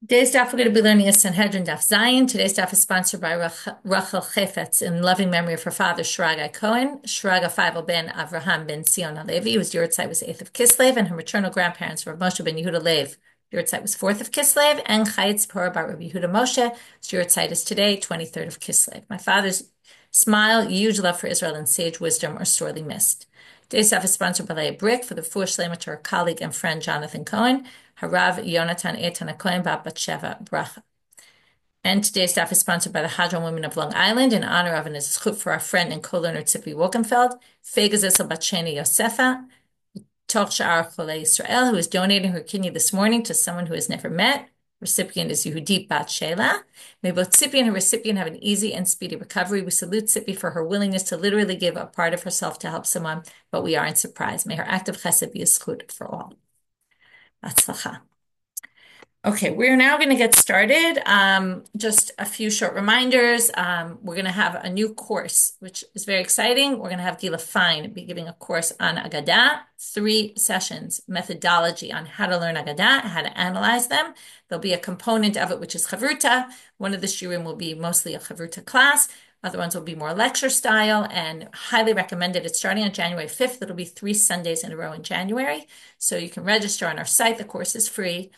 Today's daf we're going to be learning is Sanhedrin Daf Zion. Today's daf is sponsored by Rachel Chefetz in loving memory of her father Shraga Cohen. Shraga Feivel ben Avraham ben Sion Halevi, whose yahrzeit was 8th of Kislev, and her maternal grandparents were Moshe ben Yehuda Lev. Yahrzeit was 4th of Kislev, and Chayet Zipporah bar Rabbi Yehuda Moshe, whose yahrzeit is today, 23rd of Kislev. My father's smile, huge love for Israel, and sage wisdom are sorely missed. Today's daf is sponsored by Leah Brick for the full shlema to her colleague and friend Jonathan Cohen. Harav Yonatan Eitan Cohen Bat Sheva Bracha. And today's staff is sponsored by the Hadran Women of Long Island in honor of and as a chut for our friend and co-learner Tzipi Wolkenfeld, Fegazisel Batsheni Yosefa, Toch Sha'ar Chole Yisrael, who is donating her kidney this morning to someone who has never met. Recipient is Yehudit Bat Shela. May both Tzipi and her recipient have an easy and speedy recovery. We salute Tzipi for her willingness to literally give a part of herself to help someone, but we aren't surprised. May her act of chesed be a chut for all. Atzlacha. Okay, we're now going to get started. Just a few short reminders. We're going to have a new course, which is very exciting. We're going to have Gila Fine be giving a course on Agadah, 3 sessions, methodology on how to learn Agadah, how to analyze them. There'll be a component of it, which is Chavruta. One of the shiurim will be mostly a Chavruta class. Other ones will be more lecture style and highly recommended. It's starting on January 5th. It'll be 3 Sundays in a row in January. So you can register on our site. The course is free.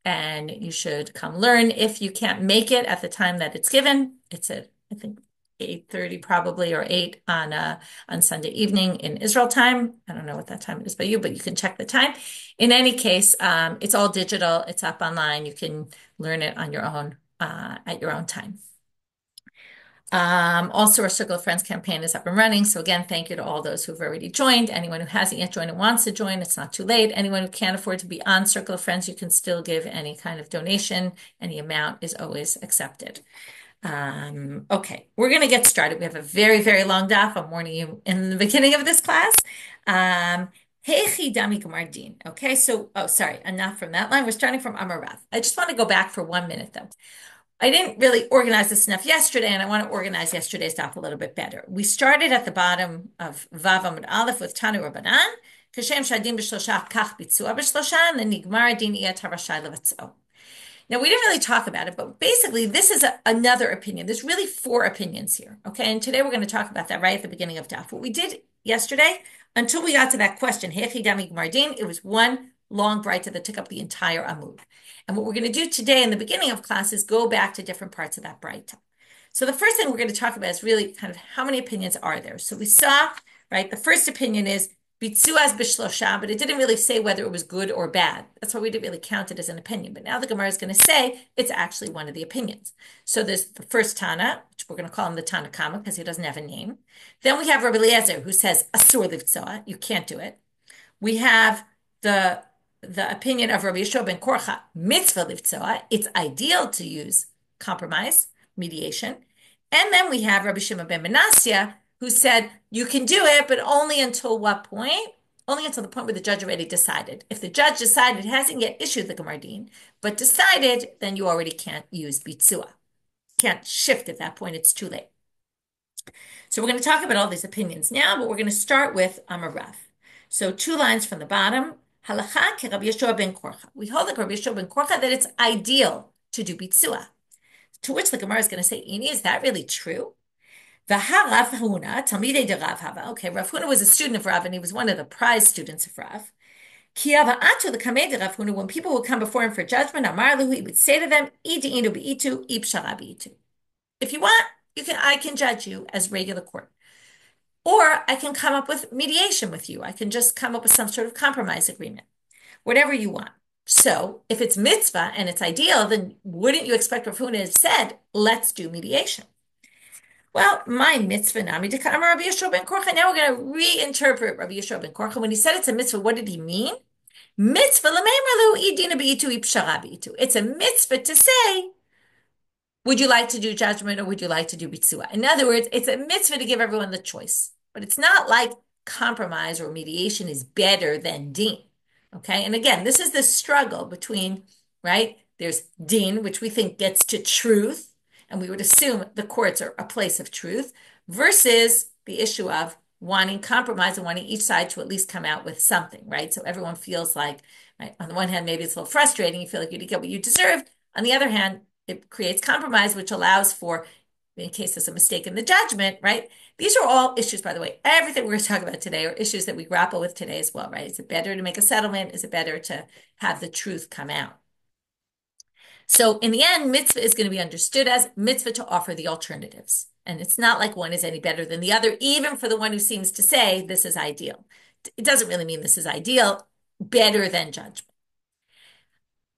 And you should come learn. If you can't make it at the time that it's given, it's at, I think, 8:30 probably, or 8 on Sunday evening in Israel time. I don't know what that time it is by you, but you can check the time. In any case, it's all digital. It's up online. You can learn it on your own at your own time. Also, our Circle of Friends campaign is up and running. So again, thank you to all those who've already joined. Anyone who hasn't yet joined and wants to join, it's not too late. Anyone who can't afford to be on Circle of Friends, you can still give any kind of donation. Any amount is always accepted. Okay, we're going to get started. We have a very, very long daf. I'm warning you in the beginning of this class. Heichi Dami Gamardin. Okay, so, oh, sorry, enough from that line. We're starting from Amarav. I just want to go back for 1 minute though. I didn't really organize this enough yesterday, and I want to organize yesterday's daf a little bit better. We started at the bottom of Vav Amud Aleph with Tanu Rabbanan, Kashem Shadim B'Shlosha Kach Bitzua B'Shlosha, and then Nigmar Din Iyat Harashai Levatzo. Now, we didn't really talk about it, but basically, this is another opinion. There's really 4 opinions here, okay? And today we're going to talk about that right at the beginning of daf. What we did yesterday, until we got to that question, Hechi Dami Gmardin, it was one long braita that took up the entire amud. And what we're going to do today in the beginning of class is go back to different parts of that braita. So the first thing we're going to talk about is really kind of how many opinions are there. So we saw, right, the first opinion is Bitzuas b'shlosha, but it didn't really say whether it was good or bad. That's why we didn't really count it as an opinion. But now the Gemara is going to say it's actually one of the opinions. So there's the first Tana, which we're going to call him the Tana Kama because he doesn't have a name. Then we have Rabbi Eliezer, who says asur livtzoa, you can't do it. We have the opinion of Rabbi Yeshua ben Korcha, mitzvah livtzoa, it's ideal to use compromise, mediation. And then we have Rabbi Shimon ben Manasseh, who said you can do it, but only until what point? Only until the point where the judge already decided. If the judge decided, hasn't yet issued the Gemardin, but decided, then you already can't use bitzua. Can't shift at that point, it's too late. So we're going to talk about all these opinions now, but we're going to start with Amarav. So 2 lines from the bottom, Halacha ke Rabbi Yeshua ben Korcha. We hold like Rabbi Yeshua ben Korcha that it's ideal to do bitzua. To which the Gemara is going to say, Ini, is that really true? Rav Huna, Talmidei de Rav Hava. Okay, Rav Huna was a student of Rav, and he was one of the prize students of Rav. Ki ava'atu l'kamei de Rav Huna, when people would come before him for judgment, Amar lahu, he would say to them, Idi inu be'itu, ipshara be'itu. If you want, I can judge you as regular court. Or I can come up with mediation with you. I can just come up with some sort of compromise agreement. Whatever you want. So if it's mitzvah and it's ideal, then wouldn't you expect Rav Huna has said, let's do mediation? Well, my mitzvah nami dekama Rabbi Yeshua ben Korcha. Now we're going to reinterpret Rabbi Yeshua ben Korcha. When he said it's a mitzvah, what did he mean? Mitzvah l'meimralu idina b'itu ipshara b'itu. It's a mitzvah to say, would you like to do judgment or would you like to do bitzua? In other words, it's a mitzvah to give everyone the choice. But it's not like compromise or mediation is better than din. Okay? And again, this is the struggle between, right? There's din, which we think gets to truth, and we would assume the courts are a place of truth, versus the issue of wanting compromise and wanting each side to at least come out with something, right? So everyone feels like, right, on the one hand, maybe it's a little frustrating. You feel like you didn't get what you deserved. On the other hand, it creates compromise, which allows for, in case there's a mistake in the judgment, right? These are all issues, by the way. Everything we're going to talk about today are issues that we grapple with today as well, right? Is it better to make a settlement? Is it better to have the truth come out? So in the end, mitzvah is going to be understood as mitzvah to offer the alternatives. And it's not like one is any better than the other, even for the one who seems to say this is ideal. It doesn't really mean this is ideal, better than judgment.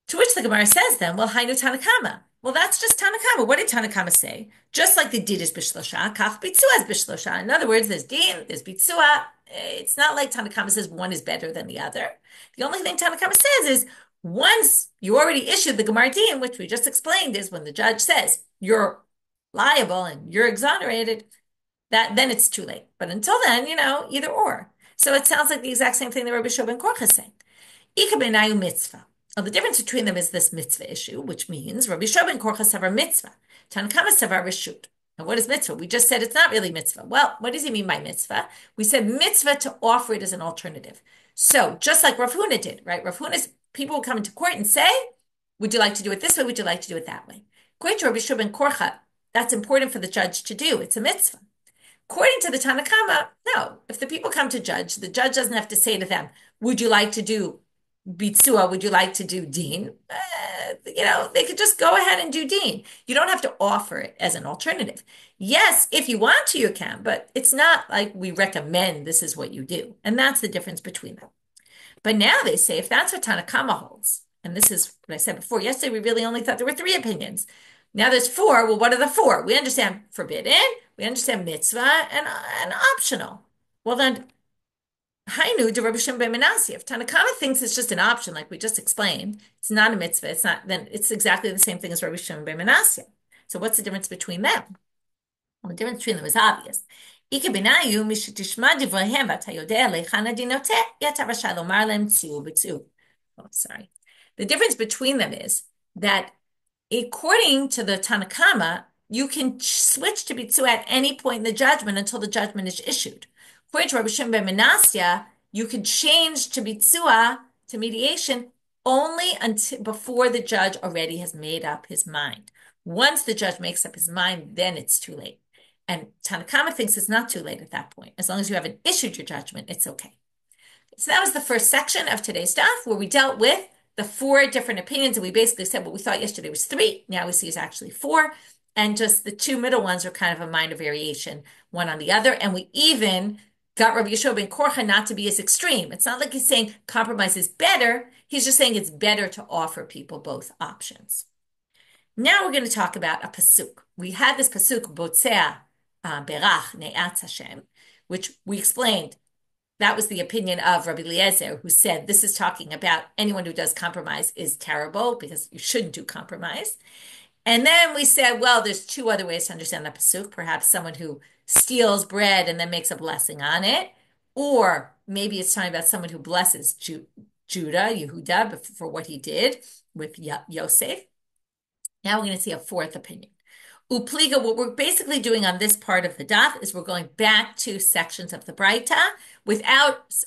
To which the Gemara says then, well, Hainu Tanakama. Well, that's just Tanakama. What did Tanakama say? Just like the did is bishlosha, kach bitzua is bishlosha. In other words, there's din, there's bitzua. It's not like Tanakama says one is better than the other. The only thing Tanakama says is once you already issued the Gemara din, which we just explained, is when the judge says you're liable and you're exonerated, that then it's too late. But until then, either or. So it sounds like the exact same thing that Rabbi Shua ben Korcha is saying. Ika benayu mitzvah. Well, the difference between them is this mitzvah issue, which means Rabbi Shua ben Korcha savar mitzvah, Tanakama savar reshut. And what is mitzvah? We just said it's not really mitzvah. Well, what does he mean by mitzvah? We said mitzvah to offer it as an alternative. So just like Rav Huna did, right? Rav Huna's people will come into court and say, would you like to do it this way? Would you like to do it that way? According to Rabbi Shua ben Korcha, that's important for the judge to do. It's a mitzvah. According to the Tanakama, no. If the people come to judge, the judge doesn't have to say to them, would you like to do Bitsua, would you like to do Deen? They could just go ahead and do Deen. You don't have to offer it as an alternative. Yes, if you want to, you can, but it's not like we recommend this is what you do. And that's the difference between them. But now they say, if that's what Tanakama holds, and this is what I said before, yesterday we really only thought there were 3 opinions. Now there's 4. Well, what are the 4? We understand forbidden, we understand mitzvah, and optional. Well then, Hainu de Rabbi Shimon ben Manasseh. If Tanakama thinks it's just an option, like we just explained, it's not a mitzvah, it's not, then it's exactly the same thing as Rabbi Shimon ben Manasseh. So what's the difference between them? Well, the difference between them is obvious. Oh, sorry. The difference between them is that according to the Tanakama, you can switch to Bitsu at any point in the judgment until the judgment is issued. According to Rabbi Shimon ben Manasseh, you can change to Bitsua, to mediation, only until before the judge already has made up his mind. Once the judge makes up his mind, then it's too late. And Tanakama thinks it's not too late at that point. As long as you haven't issued your judgment, it's okay. So that was the first section of today's daf, where we dealt with the 4 different opinions, and we basically said what we thought yesterday was 3. Now we see is actually 4, and just the 2 middle ones are kind of a minor variation, one on the other. And we even got Rabbi Yeshua ben Korcha not to be as extreme. It's not like he's saying compromise is better. He's just saying it's better to offer people both options. Now we're going to talk about a pasuk. We had this pasuk, Botzea Berach Ne'atz Hashem, which we explained. That was the opinion of Rabbi Eliezer, who said this is talking about anyone who does compromise is terrible because you shouldn't do compromise. And then we said, well, there's 2 other ways to understand the pasuk. Perhaps someone who steals bread and then makes a blessing on it, or maybe it's talking about someone who blesses Yehuda, for what he did with Yosef. Now we're going to see a 4th opinion. Upliga, what we're basically doing on this part of the daf is we're going back to sections of the braita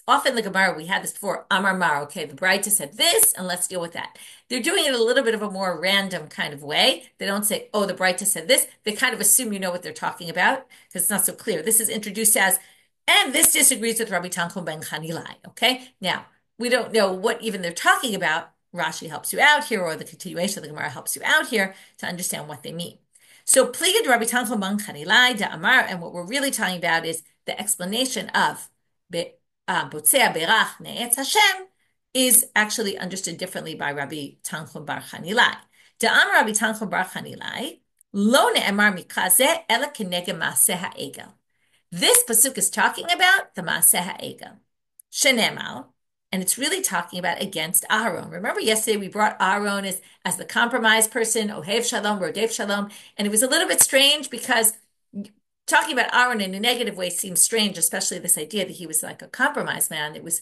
often the Gemara, we had this before, Amar Mar, okay, the braita said this, and let's deal with that. They're doing it a little bit of a more random kind of way. They don't say, oh, the braita said this. They kind of assume you know what they're talking about, because it's not so clear. This is introduced as, and this disagrees with Rabbi Tanchum ben Chanilai, okay? Now, we don't know what even they're talking about. Rashi helps you out here, or the continuation of the Gemara helps you out here to understand what they mean. So, Pligid Rabbi Tanchum ben Chanilai da Amar, and what we're really talking about is the explanation of Botzea Berach Ne'etz Hashem is actually understood differently by Rabbi Tanchum bar Chanilai. Da Amar Rabbi Tanchum bar Chanilai, Lo ne'emar mikazeh ela keneged maaseh ha'egel. This pasuk is talking about the maaseh ha'egel. Shenemar, and it's really talking about against Aharon. Remember yesterday we brought Aharon as the compromise person, Ohev Shalom, Rodef Shalom, and it was a little bit strange because talking about Aharon in a negative way seems strange, especially this idea that he was like a compromise man. It was,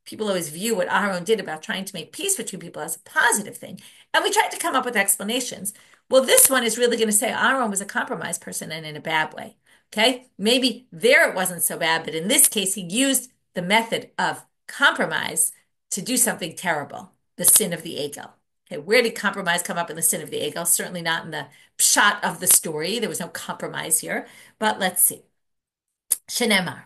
people always view what Aharon did about trying to make peace between people as a positive thing. And we tried to come up with explanations. Well, this one is really going to say Aharon was a compromise person and in a bad way. Okay? Maybe there it wasn't so bad, but in this case, he used the method of compromise to do something terrible, the sin of the egel. Okay, where did compromise come up in the sin of the egel? Certainly not in the pshat of the story. There was no compromise here. But let's see. Shenemar.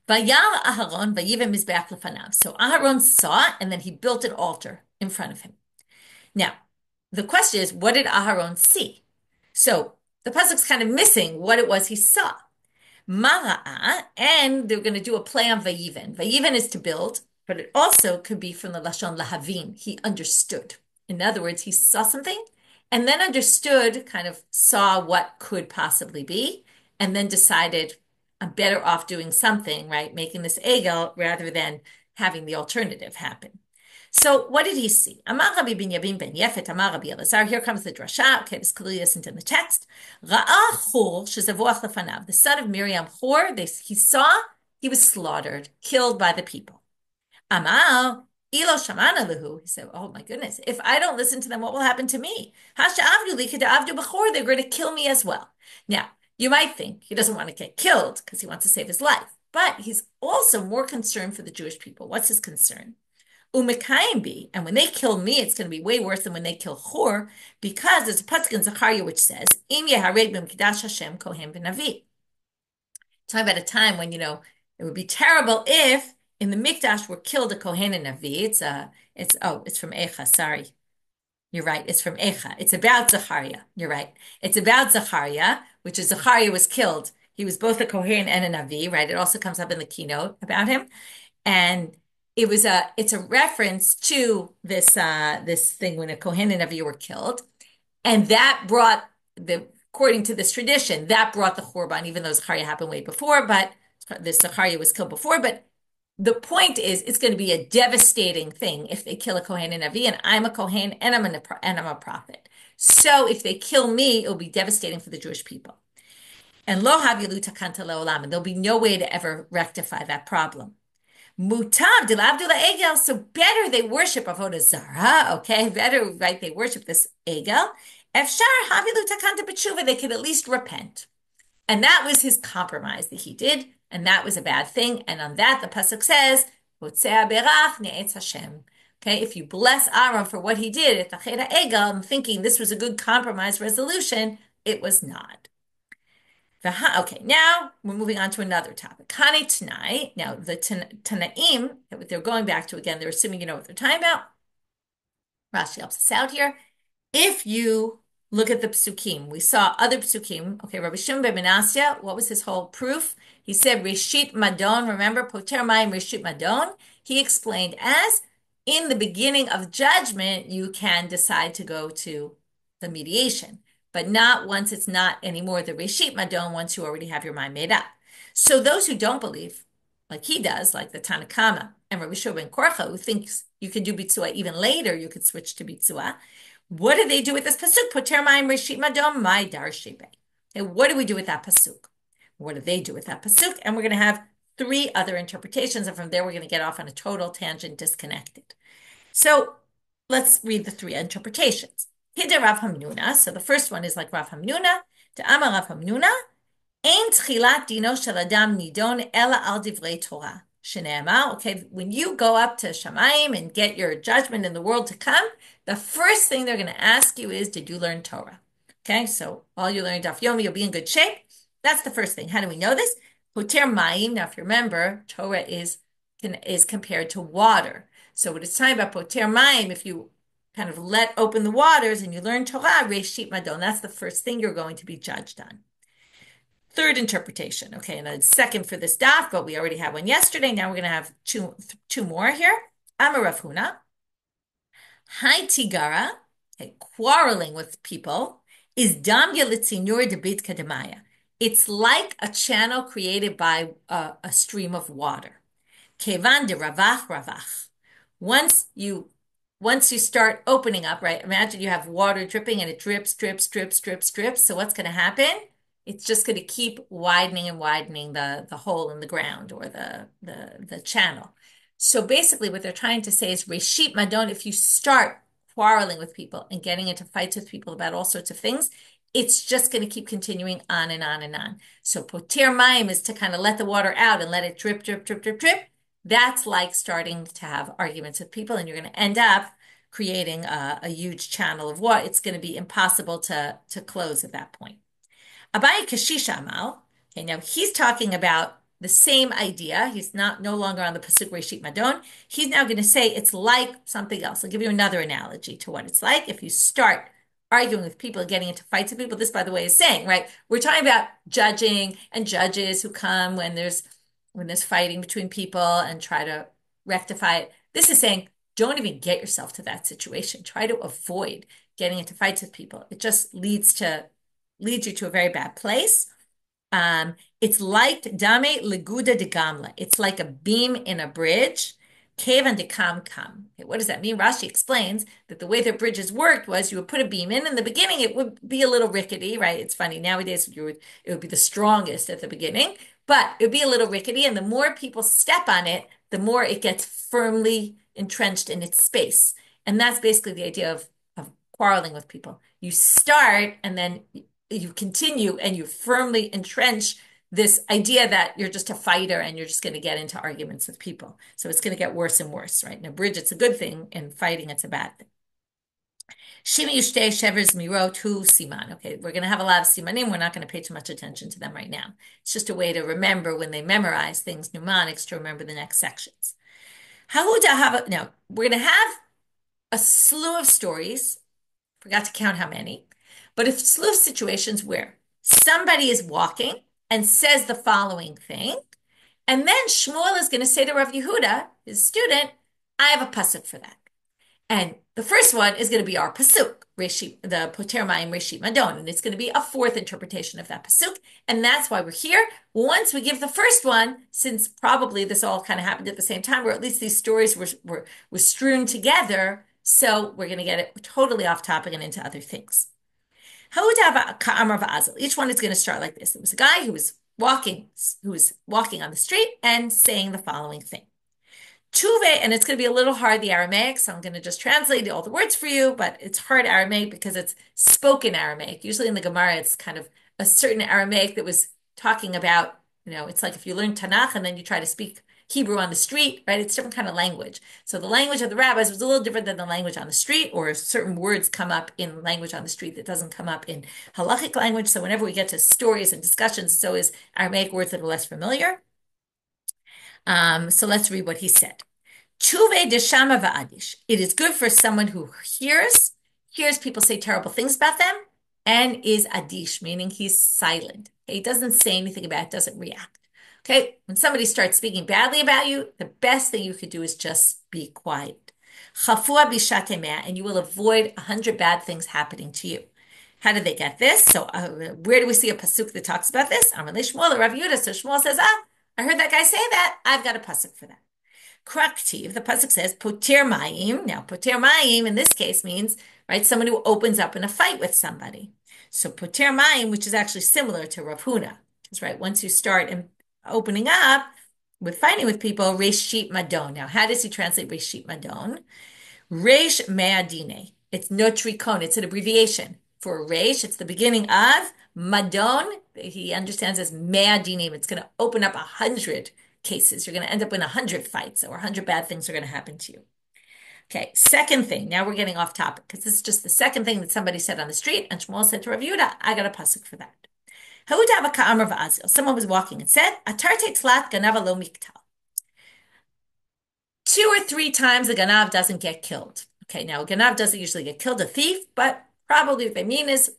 Vayal Aharon vayivim mizbeach lefanav. So Aharon saw it, and then he built an altar in front of him. Now, the question is, what did Aharon see? So the pasuk's kind of missing what it was he saw. Mara'a, and they're going to do a play on vayiven. Vayiven is to build, but it also could be from the lashon lahavin. He understood. In other words, he saw something and then understood, kind of saw what could possibly be, and then decided I'm better off doing something, right? Making this egel rather than having the alternative happen. So what did he see? Amar Rabbi Binyamin ben Yefet, Amar Rabbi Elazar. Here comes the drasha. Okay, this clearly isn't in the text. Ra'ah Hur shezavuach lefanav. The son of Miriam Hur, he saw he was slaughtered, killed by the people. Amar ilo shamana lehu. He said, "Oh my goodness! If I don't listen to them, what will happen to me? Hasha avdu li kada avdu b'chor. They're going to kill me as well." Now you might think he doesn't want to get killed because he wants to save his life, but he's also more concerned for the Jewish people. What's his concern? Umekayim, and when they kill me, it's going to be way worse than when they kill Hur, because there's a pasuk in Zechariah which says, "Im yehareg b'mikdash Hashem kohen v'navi." Talking about a time when it would be terrible if in the mikdash were killed a kohen and navi. It's from Echa. Sorry, you're right. It's from Echa. It's about Zechariah. You're right. It's about Zechariah, which is Zechariah was killed. He was both a kohen and a navi, right? It also comes up in the keynote about him, and it's a reference to this thing when a Kohen and Navi were killed, and that brought according to this tradition, that brought the Churban, even though Zechariah happened way before, but this Zechariah was killed before. But the point is, it's going to be a devastating thing if they kill a Kohen and Navi, and I'm a Kohen and I'm a prophet. So if they kill me, it will be devastating for the Jewish people. And lo havilu takanta leolam, and there'll be no way to ever rectify that problem. Mutab dilavdula egel. So better they worship avodah zara. Okay, better, right? They worship this egel. Efshar havilu takanta b'tshuva. They could at least repent, and that was his compromise that he did, and that was a bad thing. And on that, the pasuk says, "Hotzea berach ne'etz Hashem." Okay, if you bless Aaron for what he did at the Cheder Egel, I'm thinking this was a good compromise resolution. It was not. Okay, now we're moving on to another topic. Kane Tanai. Now, the Tanaim, that they're going back to again, they're assuming you know what they're talking about. Rashi helps us out here. If you look at the psukim, we saw other psukim. Okay, Rabbi Shimon ben Menasya, what was his whole proof? He said, Reshit Madon, remember, Poter Mayim Reshit Madon? He explained as, in the beginning of judgment, you can decide to go to the mediation, but not once it's not anymore the Reshit Madon, once you already have your mind made up. So those who don't believe, like he does, like the Tanakama and Rabbi Shua ben Korcha, who thinks you can do Bitzua even later, you could switch to Bitzua. What do they do with this pasuk? Poter Mayim Reshit Madon, my dar shebe. Okay, what do we do with that pasuk? What do they do with that pasuk? And we're going to have three other interpretations, and from there we're going to get off on a total tangent, disconnected. So let's read the three interpretations. Hida Rav Hamnuna. So the first one is like Rav Hamnuna. Ta'ama Rav Hamnuna. Ein tchilat dino shel adam nidon ela al divrei Torah. Shene'emar. Okay, when you go up to Shamayim and get your judgment in the world to come, the first thing they're going to ask you is, did you learn Torah? Okay, so all you learn Daf Yomi, you'll be in good shape. That's the first thing. How do we know this? Poter Mayim. Now, if you remember, Torah is compared to water. So when it's talking about Poter Mayim, if you kind of let open the waters and you learn Torah, Reshit Madon, that's the first thing you're going to be judged on. Third interpretation, okay, and a second for this daf, but we already had one yesterday. Now we're going to have two more here. Amar Rav Huna. Hai tigara, okay, quarreling with people, is damya litzinur debit kadamaya. It's like a channel created by a stream of water. Kevan de ravach ravach. Once you start opening up, right? Imagine you have water dripping and it drips, drips, drips, drips, drips. So what's going to happen? It's just going to keep widening and widening the hole in the ground or the channel. So basically what they're trying to say is Reshit Madon, if you start quarreling with people and getting into fights with people about all sorts of things, it's just going to keep continuing on and on and on. So Poter Mayim is to kind of let the water out and let it drip, drip, drip, drip, drip. That's like starting to have arguments with people, and you're going to end up creating a huge channel of water. It's going to be impossible to close at that point. Abaye Kashisha Amal. Okay, now he's talking about the same idea. He's not no longer on the Pasuk Reshit Madon. He's now going to say it's like something else. I'll give you another analogy to what it's like. If you start arguing with people, getting into fights with people, this, by the way, is saying, right? We're talking about judging and judges who come when there's fighting between people and try to rectify it. This is saying, don't even get yourself to that situation. Try to avoid getting into fights with people. It just leads you to a very bad place. It's like dame leguda de gamla. It's like a beam in a bridge. Kevan de kam kam. Okay, what does that mean? Rashi explains that the way the bridges worked was you would put a beam in the beginning, it would be a little rickety, right? It's funny. Nowadays, it would be the strongest at the beginning, but it would be a little rickety. And the more people step on it, the more it gets firmly entrenched in its space. And that's basically the idea of quarreling with people. You start and then you continue and you firmly entrench this idea that you're just a fighter and you're just going to get into arguments with people. So it's going to get worse and worse, right? In a bridge, it's a good thing. In fighting, it's a bad thing. Shimi Yushte Shevers Miro Tu Siman. Okay, we're going to have a lot of simanim. We're not going to pay too much attention to them right now. It's just a way to remember when they memorize things, mnemonics, to remember the next sections. Now, we're going to have a slew of stories. Forgot to count how many. But a slew of situations where somebody is walking and says the following thing, and then Shmuel is going to say to Rav Yehuda, his student, I have a pasuk for that. And the first one is going to be our pasuk, the Poter Mayim Reshit Madon, and it's going to be a fourth interpretation of that pasuk, and that's why we're here. Once we give the first one, since probably this all kind of happened at the same time, or at least these stories were strewn together, so we're going to get it totally off topic and into other things. Each one is going to start like this. It was a guy who was walking on the street and saying the following thing. Tuve, and it's going to be a little hard, the Aramaic, so I'm going to just translate all the words for you, but it's hard Aramaic because it's spoken Aramaic. Usually in the Gemara, it's kind of a certain Aramaic that was talking about, it's like if you learn Tanakh and then you try to speak Hebrew on the street, right? It's a different kind of language. So the language of the rabbis was a little different than the language on the street, or certain words come up in language on the street that doesn't come up in halachic language. So whenever we get to stories and discussions, so is Aramaic words that are less familiar. So let's read what he said. Chuve deshama va'adish. It is good for someone who hears people say terrible things about them, and is adish, meaning he's silent. He doesn't say anything about it, doesn't react. Okay, when somebody starts speaking badly about you, the best thing you could do is just be quiet. Chafua bishatemeh, and you will avoid 100 bad things happening to you. How did they get this? So where do we see a pasuk that talks about this? Amalei Shmuel or Rav Yehuda. So Shmuel says, I heard that guy say that. I've got a pasuk for that. Kraktiv, the pasuk says, Poter Mayim. Now, Poter Mayim in this case means, right, someone who opens up in a fight with somebody. So Poter Mayim, which is actually similar to Rav Huna, because right, once you start opening up with fighting with people, Reshit Madon. Now, how does he translate Reshit Madon? Resh Me'adine. It's Notrikon. It's an abbreviation. For Resh, it's the beginning of Madon. He understands as Me'adinim. It's going to open up 100 cases. You're going to end up in 100 fights, or 100 bad things are going to happen to you. Okay, second thing. Now we're getting off topic because this is just the second thing that somebody said on the street, and Shmuel said to Rav Yehuda, I got a pasuk for that. Someone was walking and said, Atarte tlat ganava lo miktal. 2 or 3 times a ganav doesn't get killed. Okay, now a ganav doesn't usually get killed, a thief, but probably what they mean is,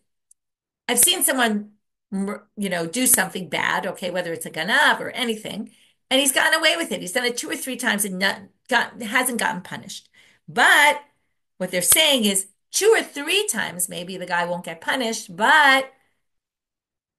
I've seen someone, do something bad, okay, whether it's a ganav or anything, and he's gotten away with it. He's done it 2 or 3 times and hasn't gotten punished. But what they're saying is 2 or 3 times, maybe the guy won't get punished, but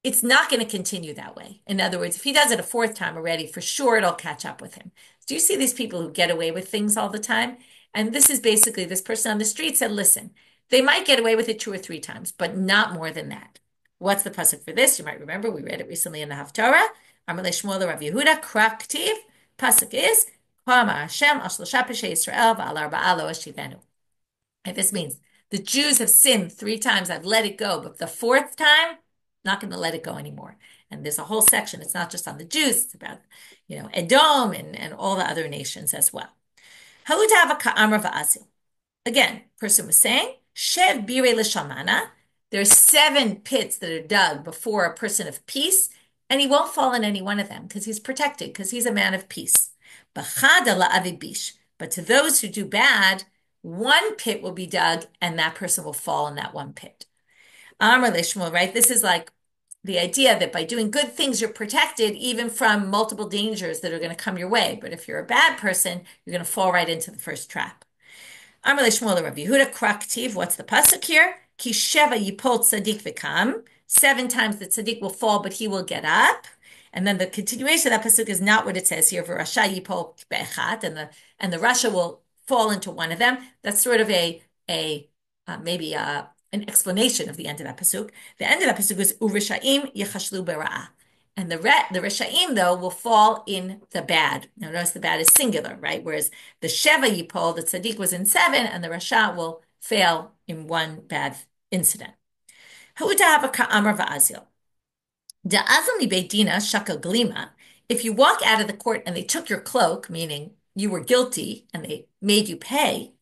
it's not going to continue that way. In other words, if he does it a 4th time already, for sure it'll catch up with him. Do you see these people who get away with things all the time? And this is basically, this person on the street said, listen, they might get away with it 2 or 3 times, but not more than that. What's the pasuk for this? You might remember, we read it recently in the Haftarah. Amalei Shmuel Rav Yehuda, Kraktiv. Pasuk is, Hashem al shlosha peshay Yisrael v'al arba'a lo ashivenu. And this means the Jews have sinned 3 times. I've let it go, but the 4th time, not going to let it go anymore. And there's a whole section. It's not just on the Jews. It's about, Edom and all the other nations as well. Again, person was saying, Shev bire l'shamana. There's 7 pits that are dug before a person of peace, and he won't fall in any one of them because he's protected, because he's a man of peace. B'chada la'avibish. But to those who do bad, 1 pit will be dug, and that person will fall in that 1 pit. Amar Lishmuel, right? This is like the idea that by doing good things, you're protected even from multiple dangers that are going to come your way. But if you're a bad person, you're going to fall right into the first trap. Amar Lishmuel Rav Yehuda Kraktiv, what's the pasuk here? Ki sheva yipol tzaddik v'kam. 7 times the tzaddik will fall, but he will get up. And then the continuation of that pasuk is not what it says here. V'rasha yipol be'echat, and the rasha will fall into one of them. That's sort of maybe an explanation of the end of that pasuk. The end of that pasuk is u'rishaim yechashlu bera'ah. And the Rishaim, though, will fall in the bad. Now, notice the bad is singular, right? Whereas the Sheva Yipol, the Tzaddik was in 7, and the Rasha will fail in 1 bad incident. If you walk out of the court and they took your cloak, meaning you were guilty and they made you pay,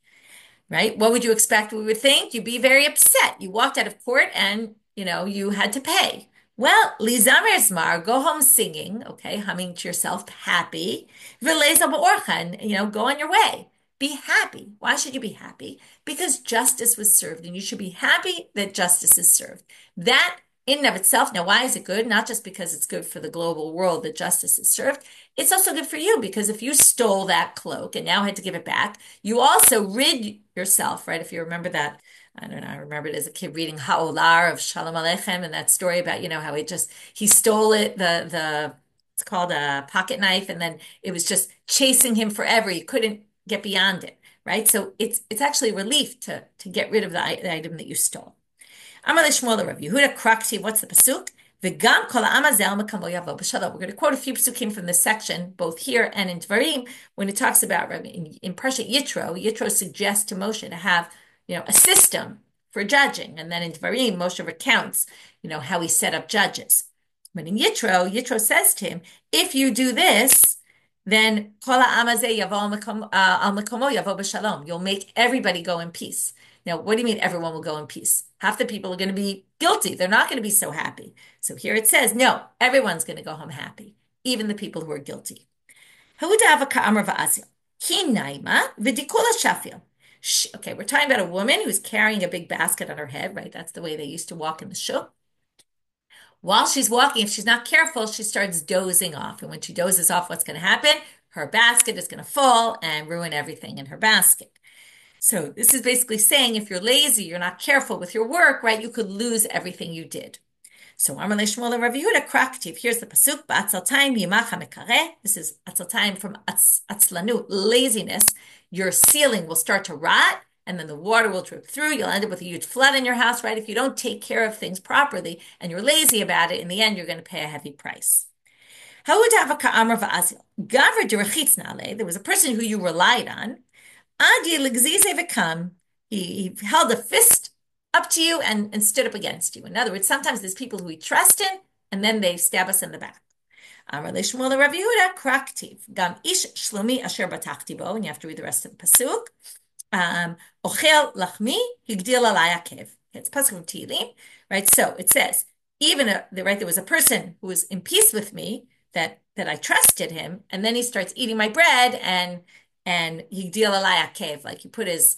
right? What would you expect? We would think you'd be very upset. You walked out of court and, you had to pay. Well, Lizamer Zmar, go home singing, okay, humming to yourself, happy. V'leza ba'orcha, go on your way. Be happy. Why should you be happy? Because justice was served, and you should be happy that justice is served. That in and of itself, now why is it good? Not just because it's good for the global world that justice is served. It's also good for you, because if you stole that cloak and now had to give it back, you also rid yourself, right? If you remember that, I don't know, I remember it as a kid reading Ha'olar of Shalom Aleichem, and that story about, how he stole it, it's called a pocket knife, and then it was just chasing him forever. He couldn't get beyond it, right? So it's actually a relief to get rid of the item that you stole. Amar Shmuel Rav Yehuda Krakti, what's the pasuk? V'gam kol ha'amazel mekamo yavo b'shalom. We're going to quote a few pasukim from this section, both here and in Dvarim, when it talks about in Parshat Yitro suggests to Moshe to have a system for judging, and then in Dvarim Moshe recounts how he set up judges. But in Yitro says to him, if you do this, then kol ha'amazeh yavo al mekomo yavo b'shalom. You'll make everybody go in peace. Now, what do you mean everyone will go in peace? Half the people are going to be guilty. They're not going to be so happy. So here it says, no, everyone's going to go home happy, even the people who are guilty. Okay, we're talking about a woman who's carrying a big basket on her head, right? That's the way they used to walk in the shul. While she's walking, if she's not careful, she starts dozing off. And when she dozes off, what's going to happen? Her basket is going to fall and ruin everything in her basket. So this is basically saying if you're lazy, you're not careful with your work, right? You could lose everything you did. So Amar Shmuel and Rav Yehuda Kraktiv. Here's the pasuk. Ba'atzaltayim yimacha mekareh. This is atzaltayim from atzlanu, laziness. Your ceiling will start to rot, and then the water will drip through. You'll end up with a huge flood in your house, right? If you don't take care of things properly and you're lazy about it, in the end, you're going to pay a heavy price. There was a person who you relied on. He held a fist up to you and stood up against you. In other words, sometimes there's people who we trust in, and then they stab us in the back. And you have to read the rest of the pasuk. It's pasuk from Tehillim, right? So it says, there was a person who was in peace with me, that I trusted him, and then he starts eating my bread, and higdil alai akev, like he put his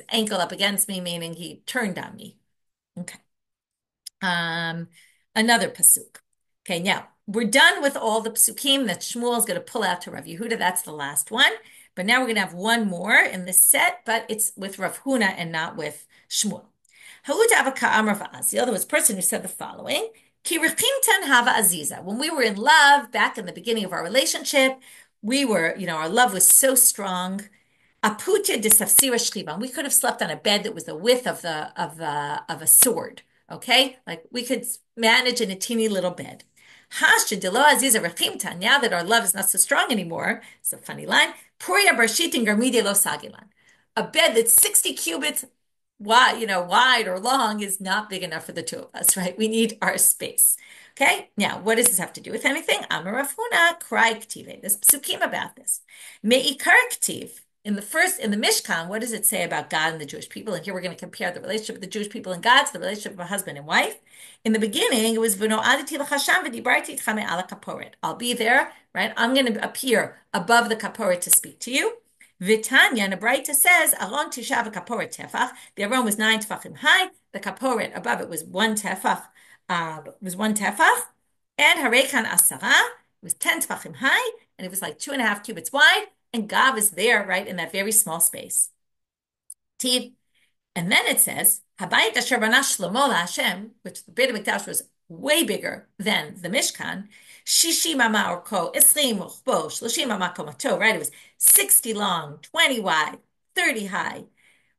ankle up against me, meaning he turned on me. Okay. Another pasuk. Okay, now we're done with all the pasukim that Shmuel is going to pull out to Rav Yehuda. That's the last one. But now we're going to have one more in this set, but it's with Rav Huna and not with Shmuel. There was a person who said the following: when we were in love, back in the beginning of our relationship, our love was so strong. We could have slept on a bed that was the width of a sword. Okay, like we could manage in a teeny little bed. Now that our love is not so strong anymore, it's a funny line. A bed that's 60 cubits wide or long is not big enough for the two of us, right? We need our space. Okay, now what does this have to do with anything? Amar Rav Huna, Krai Ktive. There's psukim about this. Me'ikar Ktiv. in the Mishkan, what does it say about God and the Jewish people? And here we're going to compare the relationship of the Jewish people and God to the relationship of a husband and wife. In the beginning, it was "V'no'adati l'chasham v'dibarti itcha me'al hakaporet." I'll be there, right? I'm going to appear above the kaporet to speak to you. Vitanya, and the braita says, "Aron tisha v'kaporet tefach." The aron was 9 tefachim high. The kaporet above it was 1 tefach. And harekan asara was 10 tefachim high, and it was like 2.5 cubits wide. And God is there, right, in that very small space. Tiv. And then it says, Habayit asher bana Shlomo laHashem, which the Beit HaMikdash was way bigger than the Mishkan. Shishi mama orko, 20 uchbo, 30 mama komato, right? It was 60 long, 20 wide, 30 high.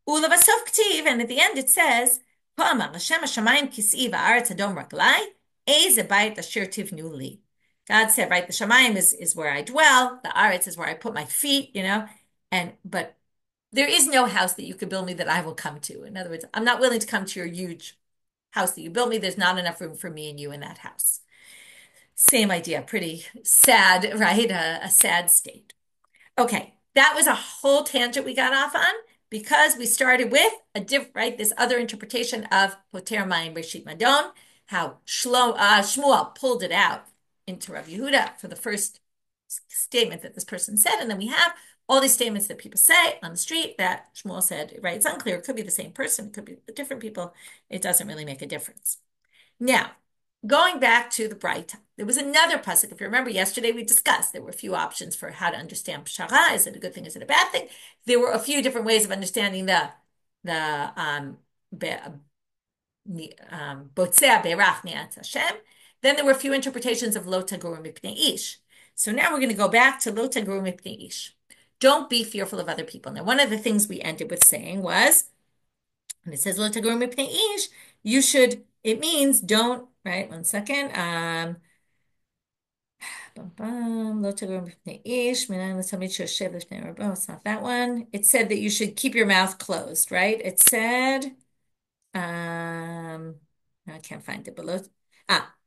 Ulavasof ktiv, and at the end it says, Pa'amar Hashem hashamayim kis'i va'aretz adom raglai, eze bayit asher tivnu li. God said, right, the Shamayim is where I dwell, the Aretz is where I put my feet, but there is no house that you could build me that I will come to. In other words, I'm not willing to come to your huge house that you built me. There's not enough room for me and you in that house. Same idea, pretty sad, right? A sad state. Okay, that was a whole tangent we got off on because we started with this other interpretation of Poter Mayim Reshit Madon, how Shmuel pulled it out into Rav Yehuda for the first statement that this person said, and then we have all these statements that people say on the street that Shmuel said, right? It's unclear. It could be the same person. It could be different people. It doesn't really make a difference. Now, going back to the braita, there was another pasuk. If you remember yesterday, we discussed there were a few options for how to understand pshara. Is it a good thing? Is it a bad thing? There were a few different ways of understanding the botzea be'erach mi'at Hashem. Then there were a few interpretations of lo taguru mipnei ish. So now we're going to go back to lo taguru mipnei ish. Don't be fearful of other people. Now, one of the things we ended with saying was, when it says lo taguru mipnei ish, it means don't, right? One second. Lo taguru mipnei ish. It's not that one. It said that you should keep your mouth closed, right? It said, I can't find it, but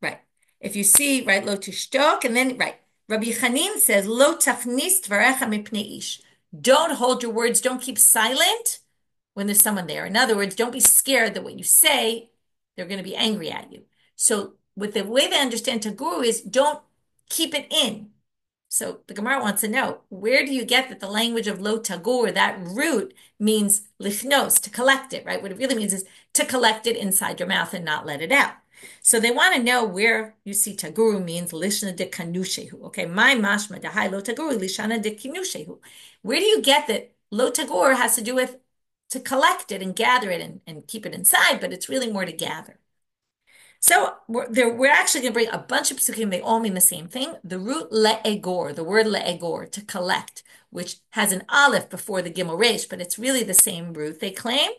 right. If you see, right, lo tishtok, and then, right, Rabbi Chanin says, lo tachnis dvarecha mipnei ish. Don't hold your words, don't keep silent when there's someone there. In other words, don't be scared that what you say, they're going to be angry at you. So with the way they understand taguru is don't keep it in. So the Gemara wants to know, where do you get that the language of lo tagur, that root means lichnos, to collect it, right? What it really means is to collect it inside your mouth and not let it out. So they want to know where you see taguru means lishna de kanushehu. Okay, my mashma dahai lo taguru lishana de kanushehu. Where do you get that lo tagur has to do with to collect it and gather it and keep it inside, but it's really more to gather. So we're actually going to bring a bunch of psukim. They all mean the same thing. The root le'egor, the word le'egor, to collect, which has an aleph before the gimel resh, but it's really the same root, they claim.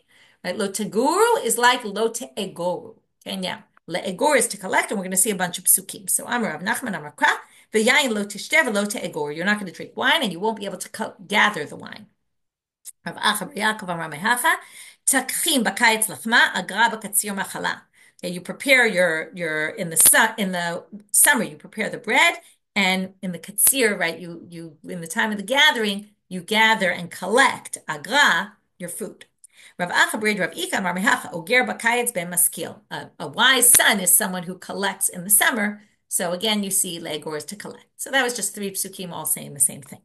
Right? Lo teguru is like lo te'egoru. Okay, now, le'egor is to collect, and we're going to see a bunch of psukim. So Amar Rav Nachman Amar Kra, v'yayin lo tishteh v'lo te'egor. You're not going to drink wine, and you won't be able to gather the wine. Rav Acha bar Yaakov Amar Mehacha, takchim b'kayetz lachma, agra b'katzir machala. You prepare your in the summer you prepare the bread, and in the katsir, right, you in the time of the gathering you gather and collect agra, your food. Rav Acha b'rid Rav Ika Amar Mehacha oger b'kayetz ben maskil. A wise son is someone who collects in the summer. So again, you see legor is to collect. So that was just 3 psukim all saying the same thing.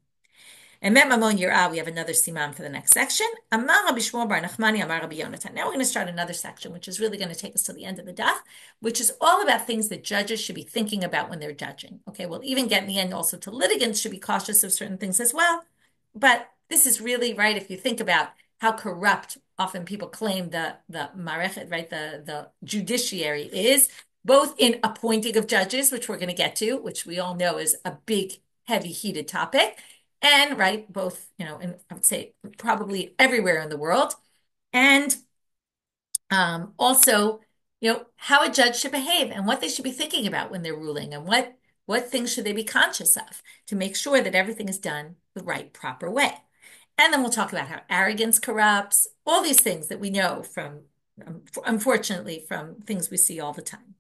And Mem Mamon Yirah, we have another simam for the next section. Amar Rabbi Shmuel bar Nachmani Amar Rabbi Yonatan. Now we're going to start another section, which is really going to take us to the end of the daf, which is all about things that judges should be thinking about when they're judging. Okay, we'll even get in the end also to litigants should be cautious of certain things as well. But this is really, right, if you think about how corrupt often people claim the marechet, right, the judiciary is, both in appointing of judges, which we're going to get to, which we all know is a big, heavy, heated topic, and right, both, in, I would say probably everywhere in the world. And also, how a judge should behave and what they should be thinking about when they're ruling, and what things should they be conscious of to make sure that everything is done the right, proper way. And then we'll talk about how arrogance corrupts, all these things that we know from, unfortunately, from things we see all the time.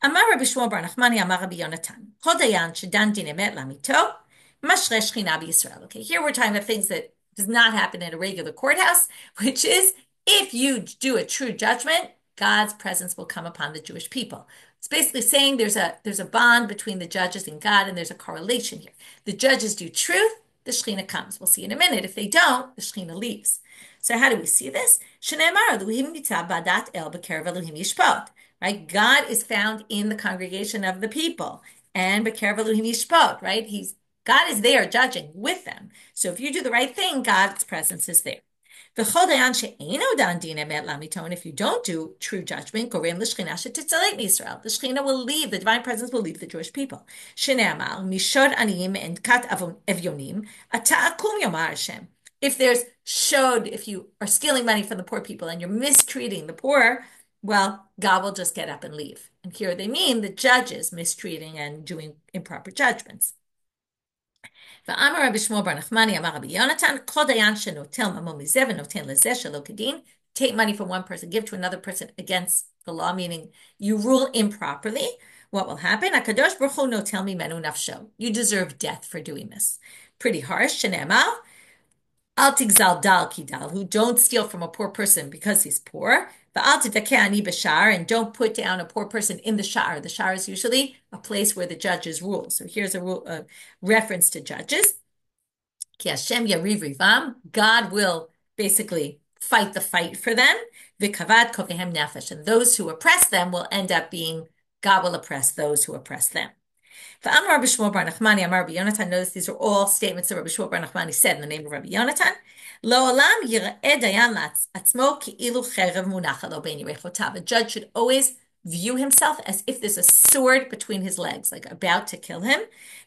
Amar Rabbi Shmuel bar Nachmani Amar Rabbi Yonatan, Chol dayan shedan din emet lamito, Mashre Shechina b'Yisrael. Okay, here we're talking about things that Does not happen in a regular courthouse, which is if you do a true judgment, God's presence will come upon the Jewish people. It's basically saying there's a bond between the judges and God, and there's a correlation here. The judges do truth, the Shekhinah comes. We'll see in a minute. If they don't, the Shekhinah leaves. So how do we see this? Right? God is found in the congregation of the people. And right? God is there judging with them. So if you do the right thing, God's presence is there. And if you don't do true judgment, the Shekhinah will leave, the divine presence will leave the Jewish people. If you are stealing money from the poor people and you're mistreating the poor, well, God will just get up and leave. And here they mean the judges mistreating and doing improper judgments. ואמר רבי שמואל בר נחמני, אמר רבי יונתן, כל דיין שנוטל ממון מזה ונותן לזה שלא כדין, take money from one person, give to another person against the law, meaning you rule improperly, what will happen? HaKadosh Baruch Hu notel mimenu nafsho. You deserve death for doing this. Pretty harsh. Shene'emar, al tigzal dal kidal, who don't steal from a poor person because he's poor. And don't put down a poor person in the sha'ar. The sha'ar is usually a place where the judges rule. So here's a reference to judges. Ki Hashem yariv rivam. God will basically fight the fight for them. V'kavad kovehem nefesh. And those who oppress them will end up being, God will oppress those who oppress them. Amar Rabbi Shmuel bar Nachmani, Amar Rabbi Yonatan. Notice these are all statements that Rabbi Shmuel bar Nachmani said in the name of Rabbi Yonatan. Lo'olam yira'eh dayan atzmo ki'ilu cherev munach alo bein yirechotav. A judge should always view himself as if there's a sword between his legs, like about to kill him.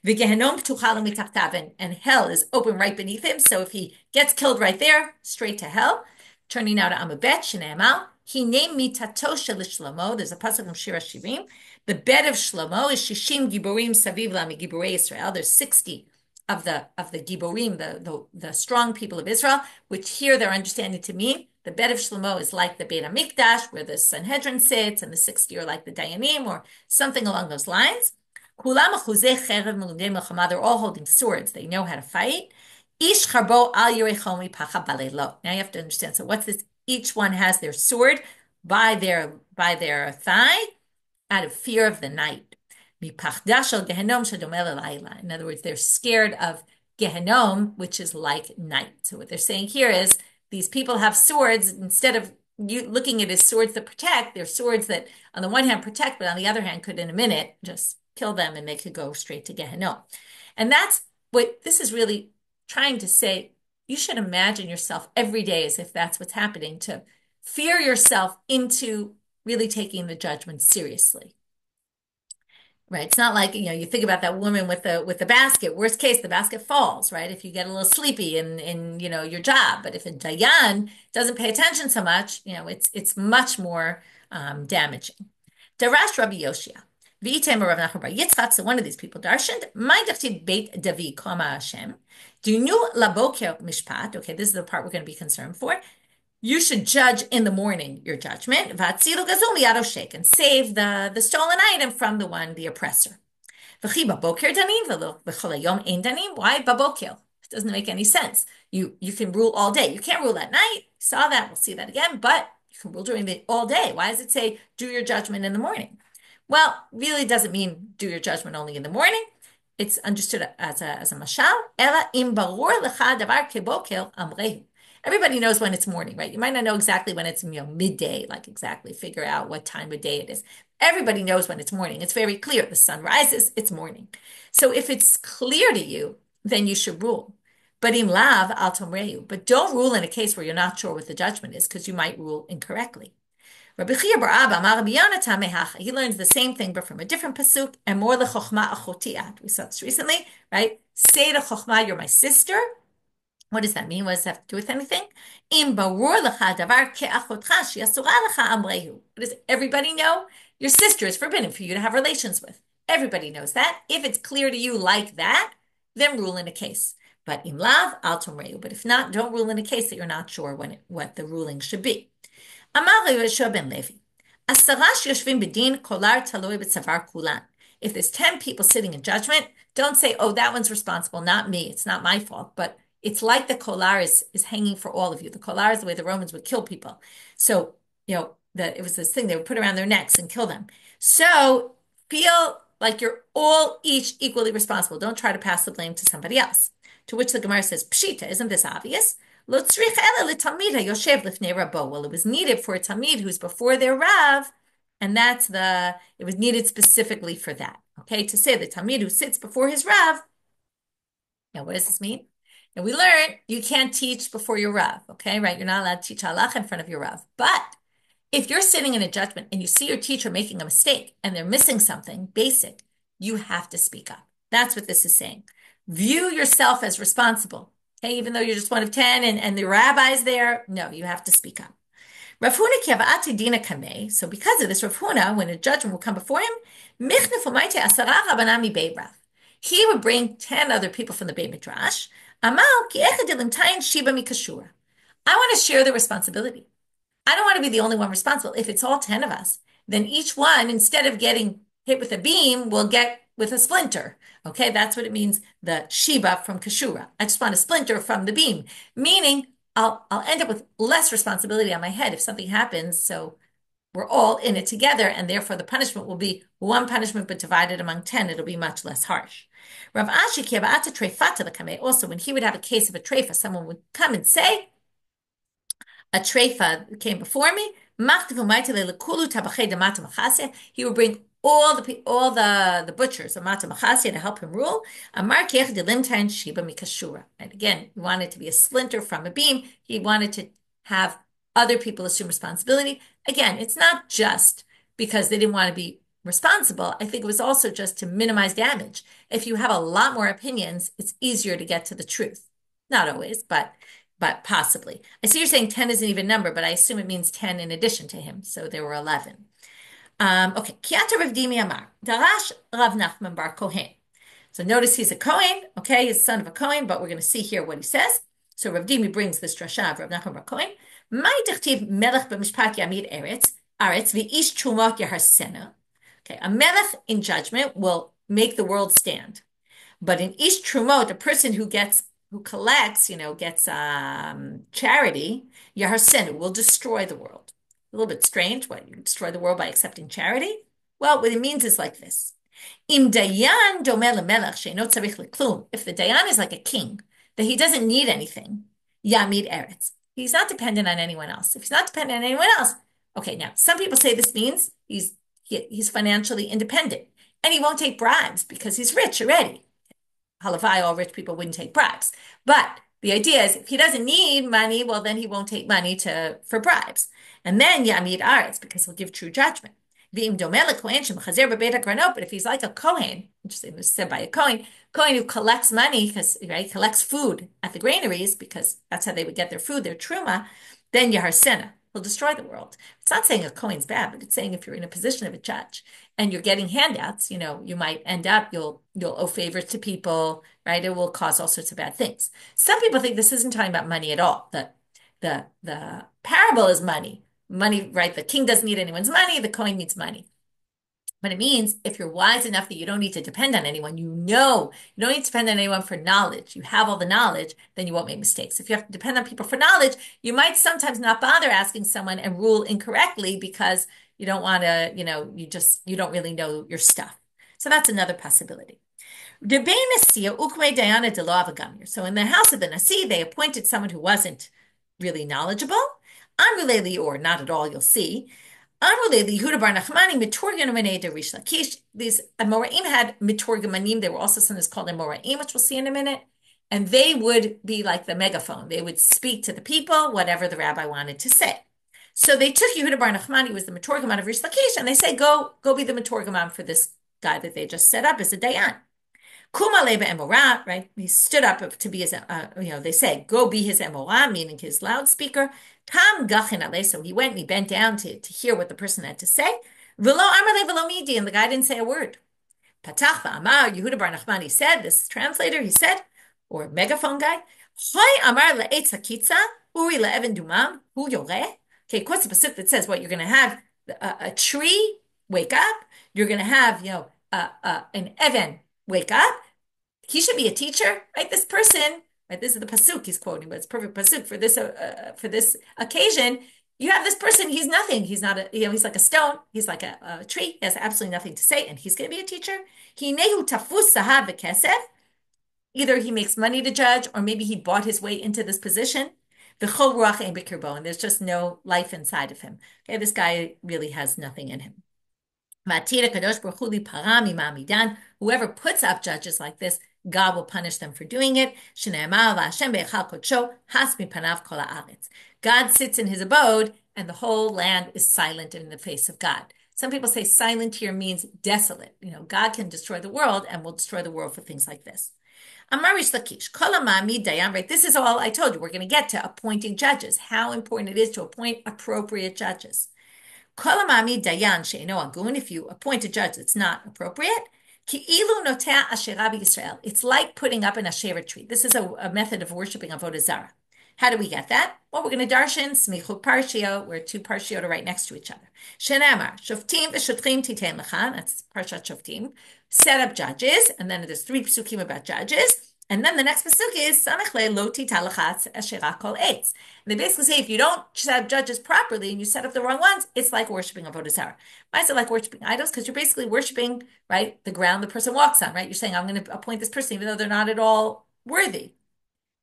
V'gehenom ptucha lo mitachtav, and hell is open right beneath him. So if he gets killed right there, straight to hell. Turning now to Amabet, Shne'emal, Hine mitato shel Shlomo. There's a pasuk from Shir HaShirim. The bed of Shlomo is Shishim Giborim Saviv Lami Giborei Israel. There's 60 of the Giborim, the strong people of Israel, which here they're understanding to mean the bed of Shlomo is like the Beit HaMikdash, where the Sanhedrin sits, and the 60 are like the Dayanim, or something along those lines. Kulam achuzei cherev meludei melchama. They're all holding swords. They know how to fight. Ish charbo al yirechomi pacha balelo. Now you have to understand. So what's this? Each one has their sword by their thigh, out of fear of the night. In other words, they're scared of Gehenom, which is like night. So what they're saying here is these people have swords. Instead of you looking at it as swords that protect, they're swords that on the one hand protect, but on the other hand could in a minute just kill them and they could go straight to Gehenom. And that's what this is really trying to say. You should imagine yourself every day as if that's what's happening, to fear yourself into really taking the judgment seriously. Right? It's not like, you think about that woman with the basket. Worst case, the basket falls, right? If you get a little sleepy in your job. But if a dayan doesn't pay attention so much, it's much more damaging. Darash Rabbi Yoshia. So one of these people darshaned, Beit David Kama Hashem. Dinu laboker mishpat. Okay, this is the part we're going to be concerned for. You should judge in the morning your judgment, and save the stolen item from the oppressor. Why baboker? It doesn't make any sense. You can rule all day. You can't rule at night. Saw that. We'll see that again. But you can rule during all day. Why does it say do your judgment in the morning? Well, really doesn't mean do your judgment only in the morning. It's understood as a mashal. Ela im barur lecha davar keboker amrehu. Everybody knows when it's morning, right? You might not know exactly when it's midday, like exactly figure out what time of day it is. Everybody knows when it's morning. It's very clear. The sun rises, it's morning. So if it's clear to you, then you should rule. But im lav al tomrehu. But don't rule in a case where you're not sure what the judgment is, because you might rule incorrectly. Rabbi Chiya bar Abba amar Rabbi Yonatan mehacha. He learns the same thing, but from a different pasuk. And more lechochma achotiat. We saw this recently, right? Say to chochma, you're my sister. What does that mean? What does that have to do with anything? Does everybody know? Your sister is forbidden for you to have relations with. Everybody knows that. If it's clear to you like that, then rule in a case. But im lav al tomrehu. But if not, don't rule in a case that you're not sure what the ruling should be. Amar Yeshua ben Levi. Asarash yoshvim bedin kolar taloi b'tzavar kulan. If there's 10 people sitting in judgment, don't say, oh, that one's responsible, not me. It's not my fault. But It's like the collar is hanging for all of you. The collar is the way the Romans would kill people. So, it was this thing they would put around their necks and kill them. So feel like you're all each equally responsible. Don't try to pass the blame to somebody else. To which the Gemara says, Pshita, isn't this obvious? Well, it was needed for a Talmid who's before their Rav, and it was needed specifically for that. Okay, to say the Talmid who sits before his Rav. Now, what does this mean? And we learn you can't teach before your Rav, okay, right? You're not allowed to teach halacha in front of your Rav. But if you're sitting in a judgment and you see your teacher making a mistake and they're missing something basic, you have to speak up. That's what this is saying. View yourself as responsible. Okay, even though you're just one of 10 and the rabbi's there, no, you have to speak up. Rav Huna kiava'ati dina kamei. So because of this, Rav Huna, when a judgment will come before him, michnef umayte asara rabbanan mibeit Rav. He would bring 10 other people from the Beit Midrash. Amal ki echad dilimtayin shiba mikashura. I want to share the responsibility. I don't want to be the only one responsible. If it's all 10 of us, then each one, instead of getting hit with a beam, will get with a splinter. Okay, that's what it means, the Shiba from Kashura. I just want a splinter from the beam, meaning I'll end up with less responsibility on my head if something happens. So we're all in it together, and therefore the punishment will be one punishment, but divided among 10, it'll be much less harsh. Rav Ashi kiava'ata treifata l'kamei. Also, when he would have a case of a treifa, someone would come and say, a treifa came before me. He would bring all the butchers of Mata Machasia to help him rule. And again, he wanted to be a splinter from a beam. He wanted to have other people assume responsibility. Again, it's not just because they didn't want to be responsible. I think it was also just to minimize damage. If you have a lot more opinions, it's easier to get to the truth. Not always, but possibly. I see you're saying 10 is an even number, but I assume it means 10 in addition to him. So there were 11. Okay. Kiata Rav Dimi Amar, Darash Rav Nachman Bar Kohen. So notice he's a Kohen, okay? He's the son of a Kohen, but we're going to see here what he says. So Rav Dimi brings this drasha of Rav Nachman Bar Kohen. Mai dechtiv melech b'mishpat yamid aretz v'ish trumot yaharsena. Okay, a melech in judgment will make the world stand. But in ish trumot, a person who collects, gets charity, Yaharsen will destroy the world. A little bit strange. What, you destroy the world by accepting charity? Well, what it means is like this. Im dayan domeh lemelech she'eno tzarich leklum. If the dayan is like a king, that he doesn't need anything, yamid eretz. He's not dependent on anyone else. If he's not dependent on anyone else, okay, now, some people say this means he's financially independent, and he won't take bribes because he's rich already. Halavai, all rich people wouldn't take bribes. But the idea is if he doesn't need money, well, then he won't take money for bribes. And then Yamid Aretz, because he'll give true judgment. But if he's like a Kohen, which is said by a Kohen who collects money, because he collects food at the granaries, because that's how they would get their food, their truma, then Yaharsena will destroy the world. It's not saying a Kohen's bad, but it's saying if you're in a position of a judge and you're getting handouts, you might end up, you'll owe favors to people, right? It will cause all sorts of bad things. Some people think this isn't talking about money at all. The parable is money. Money, right? The king doesn't need anyone's money. The Kohen needs money. But it means if you're wise enough that you don't need to depend on anyone, you don't need to depend on anyone for knowledge. You have all the knowledge, then you won't make mistakes. If you have to depend on people for knowledge, you might sometimes not bother asking someone and rule incorrectly because you don't want to, you don't really know your stuff. So that's another possibility. So in the house of the Nasi, they appointed someone who wasn't really knowledgeable. Or not at all, you'll see. These Amoraim had mitorgamanim. They were also sometimes called Amoraim, which we'll see in a minute. And they would be like the megaphone. They would speak to the people, whatever the rabbi wanted to say. So they took Yehuda Bar Nachman, he was the mitorgaman of Rish Lakish, and they say, go be the mitorgaman for this guy that they just set up as a dayan. Kuma leba emorah, right? He stood up to be his, they say, go be his emorah, meaning his loudspeaker. Kam gachin aleh, so he went and he bent down to hear what the person had to say. V'lo amar le v'lo midi, and the guy didn't say a word. Patach v'amar, Yehuda Bar Nachman, he said, this translator, he said, or megaphone guy, Hoy amar le'etz hakitza, uri le'even dumam, hu yoreh. Okay, quotes a pasuk that says, what, you're going to have a tree wake up, you're going to have, an even wake up. He should be a teacher, right? This person, right? This is the pasuk he's quoting, but it's perfect pasuk for this occasion. You have this person, he's nothing. He's not he's like a stone. He's like a tree. He has absolutely nothing to say, and he's going to be a teacher. Hinehu tafus sahav v'kesef. Either he makes money to judge, or maybe he bought his way into this position. V'chol ruach ein b'kirbo, and there's just no life inside of him. Okay, this guy really has nothing in him. Whoever puts up judges like this, God will punish them for doing it. God sits in his abode, and the whole land is silent in the face of God. Some people say silent here means desolate. God can destroy the world and will destroy the world for things like this. Amarish Lakish, Kolamami Dayan, right? This is all I told you. We're going to get to appointing judges, how important it is to appoint appropriate judges. Kolamami Dayan Sheino Agun, if you appoint a judge that's not appropriate, Ki'ilu Notea Asherah B'Yisrael. It's like putting up an Asherah tree. This is a method of worshiping Avodah Zarah. How do we get that? Well, we're going to darshan smichut parshio, where two parshiot are right next to each other. Shenamar, shoftim v'shotrim titein lecha, that's parshat shoftim. Set up judges, and then there's 3 psukim about judges. And then the next pasuk is samechle lo titalachatz asherah kol eitz. They basically say if you don't set up judges properly and you set up the wrong ones, it's like worshiping Avodah Zarah. Why is it like worshiping idols? Because you're basically worshiping, right, the ground the person walks on, right? You're saying I'm going to appoint this person even though they're not at all worthy.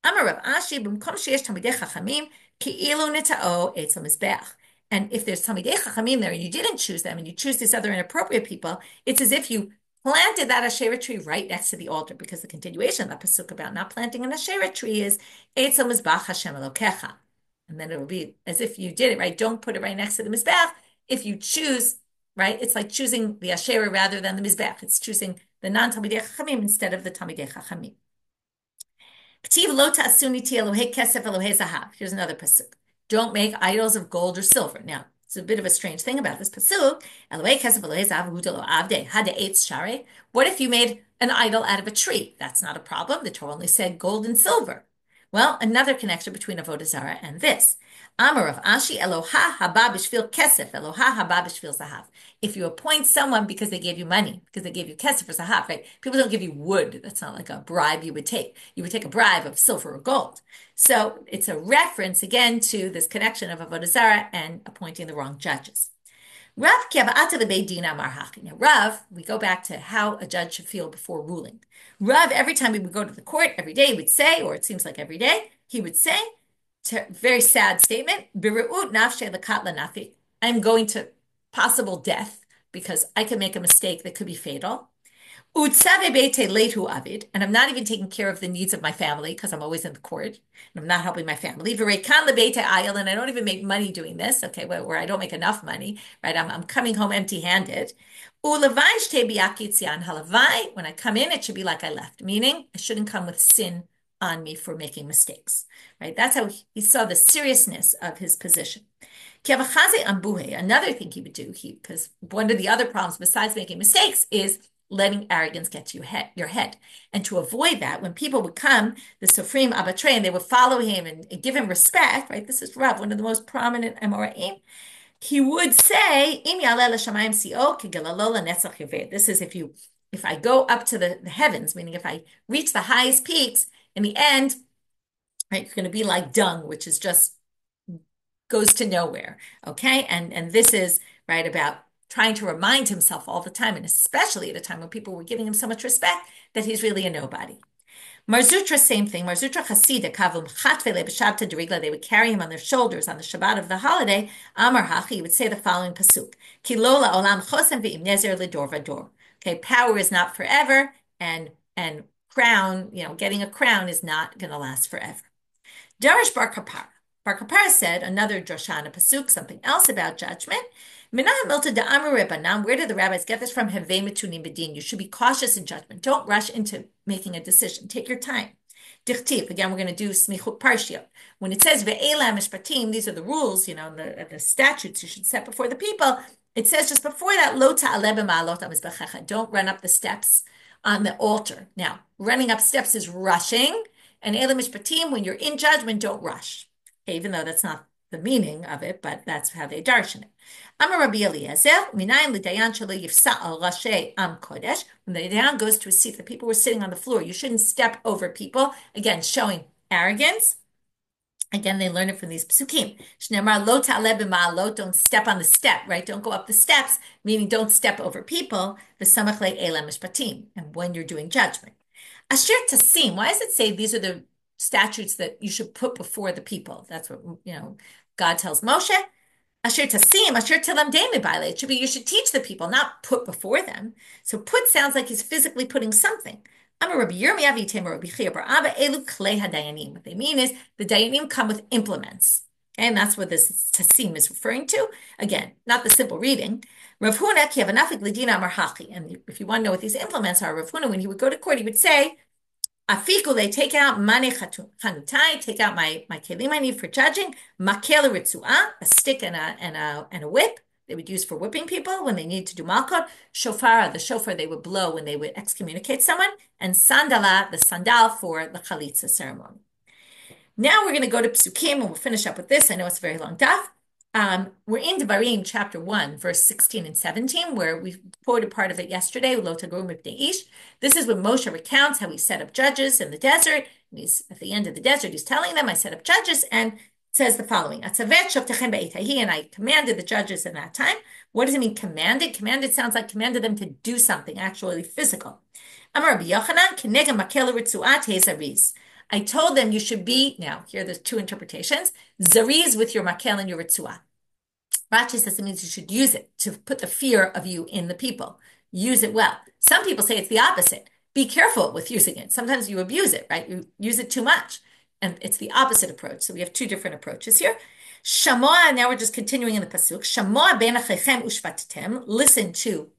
Amar Rav Ashi b'mkom sheyesh talmidei chachamim ki'ilu nitao eitz hamizbeach. And if there's talmidei chachamim there and you didn't choose them and you choose these other inappropriate people, it's as if you planted that Asherah tree right next to the altar, because the continuation of that pasuk about not planting an Asherah tree is eitz hamizbach Hashem Elokecha. And then it will be as if you did it, right? Don't put it right next to the mizbech. If you choose, right, it's like choosing the Asherah rather than the mizbech. It's choosing the non-talmidei chachamim instead of the talmidei chachamim. Here's another pasuk. Don't make idols of gold or silver. Now, it's a bit of a strange thing about this pasuk. What if you made an idol out of a tree? That's not a problem. The Torah only said gold and silver. Well, another connection between Avodah Zarah and this. Amar of Ashi Eloha haba b'shvil kesef, Eloha haba b'shvil zahav. If you appoint someone because they gave you money, because they gave you kesef or zahav, right? People don't give you wood. That's not like a bribe you would take. You would take a bribe of silver or gold. So it's a reference again to this connection of Avodah Zarah and appointing the wrong judges. Rav, we go back to how a judge should feel before ruling. Rav, every time we would go to the court, every day he would say, or it seems like every day, he would say, very sad statement, I'm going to possible death because I can make a mistake that could be fatal. And I'm not even taking care of the needs of my family because I'm always in the court and I'm not helping my family. And I don't even make money doing this, okay, where I don't make enough money, right? I'm coming home empty-handed. When I come in, it should be like I left, meaning I shouldn't come with sin on me for making mistakes, right? That's how he saw the seriousness of his position. Another thing he would do, because one of the other problems besides making mistakes is letting arrogance get to your head. And to avoid that, when people would come, the Sofrim Abatre, and they would follow him and give him respect, right? This is Rav, one of the most prominent Amoraim. He would say, this is if I go up to the heavens, meaning if I reach the highest peaks, in the end, right, you're going to be like dung, which is just goes to nowhere. Okay. And this is right about trying to remind himself all the time, and especially at a time when people were giving him so much respect, that he's really a nobody. Marzutra, same thing. Marzutra Chasida, Kavum Chatvele B'Shabta Derigla, they would carry him on their shoulders on the Shabbat of the holiday. Amar Hachi, he would say the following pasuk: Kilola Olam Chosem V'Im Nezer L'Dor V'Dor. Okay, power is not forever, and crown, getting a crown is not going to last forever. Darish Bar Kapara. Bar Kapara said another Droshana pasuk, something else about judgment. Where did the rabbis get this from? You should be cautious in judgment. Don't rush into making a decision. Take your time. Dichtiv, again, we're going to do smichut parshiyot. When it says ve'ela mishpatim, these are the rules, the statutes you should set before the people. It says just before that, lo ta'aleh b'ma'alot hamizbechecha. Don't run up the steps on the altar. Now, running up steps is rushing, and eila mishpatim, when you're in judgment, don't rush. Okay, even though that's not the meaning of it, but that's how they darshan it. Amar Rabbi Eliezer, minayin l'dayan shelo yifsa'al rashei am kodesh. When the dayan goes to a seat, the people were sitting on the floor. You shouldn't step over people. Again, showing arrogance. Again, they learn it from these psukim. Shneimar lo ta'aleh b'ma'alot, don't step on the step, right? Don't go up the steps, meaning don't step over people. V'samach le'eleh mishpatim, and when you're doing judgment. Asher tasim, why does it say these are the statutes that you should put before the people? That's what, God tells Moshe. Asher tasim, asher telamdei mibale. It should be you should teach the people, not put before them. So put sounds like he's physically putting something. What they mean is the dayanim come with implements. Okay, and that's what this tasim is referring to. Again, not the simple reading. Rav Huna ki havanafik ledina amar hachi. And if you want to know what these implements are, Rav Huna, when he would go to court, he would say, Afiku, they take out mane chanutai, take out my kelim I need for judging, makel ritzua, a stick and a whip they would use for whipping people when they need to do malkot, shofar, the shofar they would blow when they would excommunicate someone, and sandala, the sandal for the chalitza ceremony. Now we're going to go to psukim and we'll finish up with this. I know it's a very long daf. We're in Devarim chapter 1, verse 16 and 17, where we quoted part of it yesterday. This is when Moshe recounts how he set up judges in the desert. And he's at the end of the desert. He's telling them, I set up judges, and says the following, and I commanded the judges in that time. What does it mean, commanded? Commanded sounds like commanded them to do something actually physical. I told them you should be, now here there's two interpretations, zariz with your makel and your ritzua. Rashi says it means you should use it to put the fear of you in the people. Use it well. Some people say it's the opposite. Be careful with using it. Sometimes you abuse it, right? You use it too much. And it's the opposite approach. So we have two different approaches here. Shamoa, now we're just continuing in the pasuk. Shamoa ben achechem ushvatitem. Listen to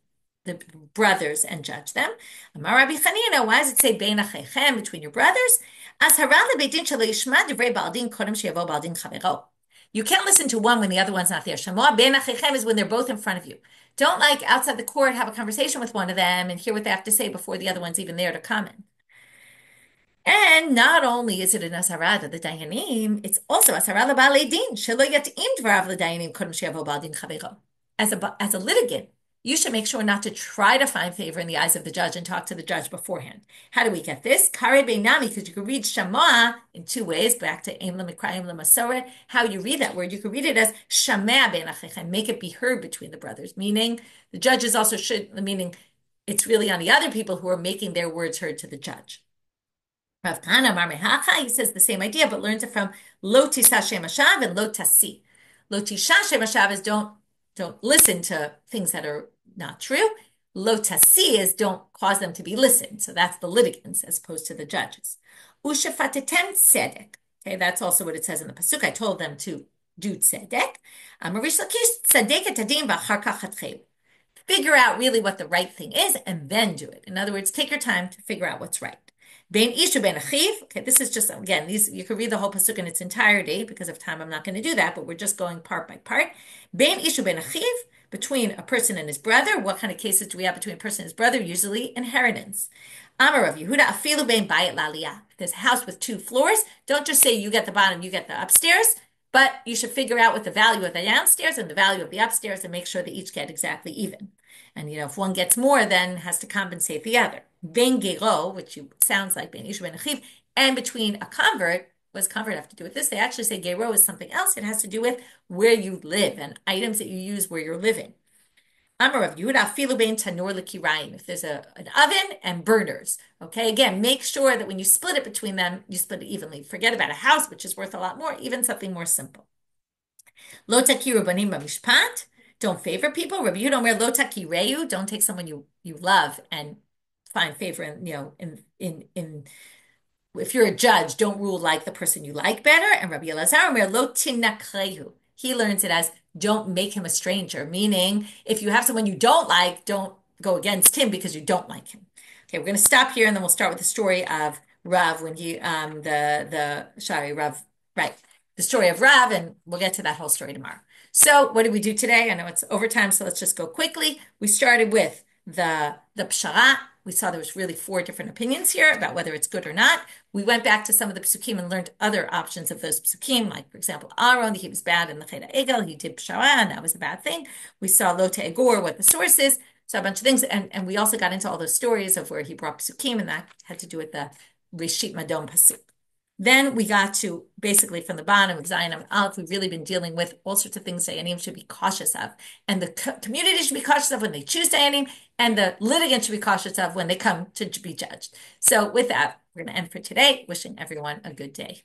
the brothers and judge them. Amar Rabbi Chanina, why does it say ben achechem, between your brothers? As haran lebeitin shelo yishma divrei ba'aldin kodem sheyavo ba'aldin chavero. You can't listen to one when the other one's not there. Shamoa ben achechem is when they're both in front of you. Don't like outside the court have a conversation with one of them and hear what they have to say before the other one's even there to comment. And not only is it an asara to the dayanim, it's also asara lebalei din shelo yatim dvarav ledayanim kodem sheyavo ba'aldin chavero. As a litigant, you should make sure not to try to find favor in the eyes of the judge and talk to the judge beforehand. How do we get this? Kare beinami, because you can read shamoa in two ways, back to aim lemikra, lemasore. How you read that word, you can read it as shamea ben achechem, make it be heard between the brothers, meaning the judges also should, meaning it's really on the other people who are making their words heard to the judge. Rav Kana Mar Mehacha, he says the same idea, but learns it from lo tisah shem hashav and lo tasi. Lo tisah shem hashav is don't listen to things that are not true. Lo tasi is don't cause them to be listened. So that's the litigants as opposed to the judges. Ushafatetem tzedek. Okay, that's also what it says in the pasuk. I told them to do tzedek. Marish lakish tzedek etadim v'achar kach hatcheu. Figure out really what the right thing is and then do it. In other words, take your time to figure out what's right. Ben ish ben achiv. Okay, this is just, again, these you can read the whole pasuk in its entirety. Because of time, I'm not going to do that, but we're just going part by part. Ben ish ben achiv, between a person and his brother. What kind of cases do we have between a person and his brother? Usually inheritance. Amar Rav Yehuda, afilu ben bayit laliyah. If there's a house with 2 floors, don't just say you get the bottom, you get the upstairs, but you should figure out what the value of the downstairs and the value of the upstairs and make sure they each get exactly even. And, if one gets more, then has to compensate the other. Ben gero, which sounds like ben ish ben achiv, and between a convert, what does convert have to do with this? They actually say gero is something else. It has to do with where you live and items that you use where you're living. Amar Rav Yehuda, afilu bein tanur l'kirayim. If there's an oven and burners, okay, again, make sure that when you split it between them, you split it evenly. Forget about a house, which is worth a lot more, even something more simple. Lo takiru banim b'mishpat. Don't favor people. Rabbi Yehuda omer lo takireyu. Don't take someone you love and find favor in if you're a judge, don't rule like the person you like better. And Rabbi Elazar omer lo tinakrehu. He learns it as don't make him a stranger, meaning if you have someone you don't like, don't go against him because you don't like him. Okay, we're going to stop here and then we'll start with the story of Rav when he Rav, right, the story of Rav, and we'll get to that whole story tomorrow. So what did we do today? I know it's overtime, so let's just go quickly. We started with the pshara. We saw there was really 4 different opinions here about whether it's good or not. We went back to some of the psukim and learned other options of those psukim, like, for example, Aaron, he was bad in the Cheda Egel, he did pshara, and that was a bad thing. We saw Lo Te'egor, what the source is, so a bunch of things, and we also got into all those stories of where he brought psukim, and that had to do with the Reshit Madom pasuk. Then we got to basically from the bottom of Zion and Aleph, we've really been dealing with all sorts of things Dayanim should be cautious of. And the community should be cautious of when they choose Dayanim, and the litigants should be cautious of when they come to be judged. So with that, we're going to end for today. Wishing everyone a good day.